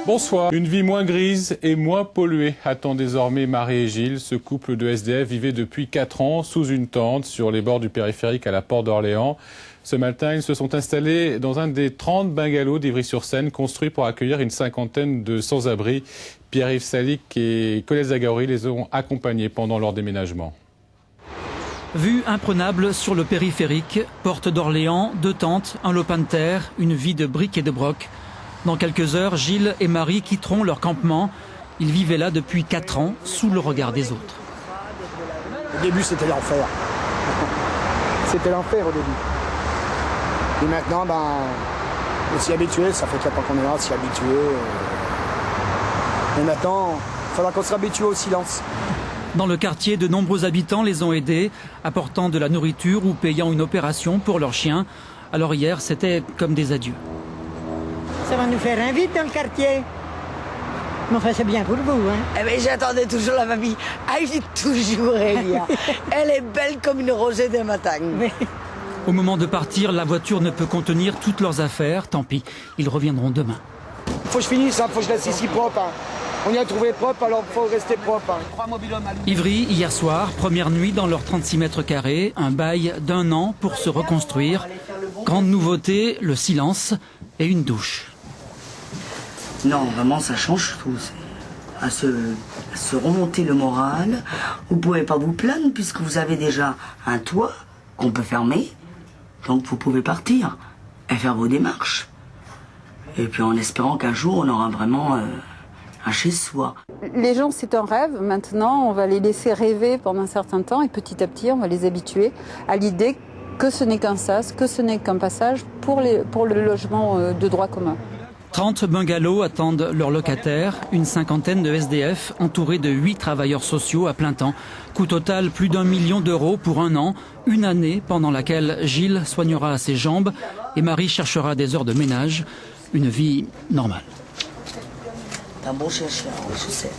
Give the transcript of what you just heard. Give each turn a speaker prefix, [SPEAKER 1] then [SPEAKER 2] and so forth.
[SPEAKER 1] Bonsoir. Une vie moins grise et moins polluée attend désormais Marie et Gilles. Ce couple de SDF vivait depuis 4 ans sous une tente sur les bords du périphérique à la Porte d'Orléans. Ce matin, ils se sont installés dans un des 30 bungalows d'Ivry-sur-Seine construits pour accueillir une cinquantaine de sans-abri. Pierre-Yves Salic et Colette Zagauri les ont accompagnés pendant leur déménagement.
[SPEAKER 2] Vue imprenable sur le périphérique, Porte d'Orléans, 2 tentes, un lopin de terre, une vie de briques et de broc. Dans quelques heures, Gilles et Marie quitteront leur campement. Ils vivaient là depuis 4 ans, sous le regard des autres.
[SPEAKER 3] Au début, c'était l'enfer. C'était l'enfer au début. Et maintenant, on s'y est habitué. Ça fait 4 ans qu'on est là, on s'y est habitué. Et maintenant, il faudra qu'on se réhabitue au silence.
[SPEAKER 2] Dans le quartier, de nombreux habitants les ont aidés, apportant de la nourriture ou payant une opération pour leurs chiens. Alors hier, c'était comme des adieux.
[SPEAKER 4] Ça va nous faire un vide dans le quartier. Mais enfin, c'est bien pour vous, hein.
[SPEAKER 5] Eh bien, j'attendais toujours la mamie. Ah, il dit toujours, Elia. Elle est belle comme une rosée de matin.
[SPEAKER 4] Oui.
[SPEAKER 2] Au moment de partir, la voiture ne peut contenir toutes leurs affaires. Tant pis, ils reviendront demain.
[SPEAKER 3] Faut que je finisse, faut que je laisse ici propre. On y a trouvé propre, alors il faut rester propre.
[SPEAKER 2] Ivry, hier soir, première nuit dans leurs 36 mètres carrés, un bail d'1 an pour se reconstruire. Grande nouveauté, le silence et une douche.
[SPEAKER 5] Non, vraiment, ça change tout. À se remonter le moral. Vous pouvez pas vous plaindre puisque vous avez déjà un toit qu'on peut fermer. Donc vous pouvez partir et faire vos démarches. Et puis en espérant qu'un jour, on aura vraiment un chez-soi.
[SPEAKER 6] Les gens, c'est un rêve. Maintenant, on va les laisser rêver pendant un certain temps et petit à petit, on va les habituer à l'idée que ce n'est qu'un sas, que ce n'est qu'un passage pour le logement de droit commun.
[SPEAKER 2] 30 bungalows attendent leurs locataires, une cinquantaine de SDF entourés de 8 travailleurs sociaux à plein temps. Coût total plus d'1 million d'euros pour 1 an, une année pendant laquelle Gilles soignera ses jambes et Marie cherchera des heures de ménage, une vie normale.
[SPEAKER 5] T'es un bon chercheur, je sais.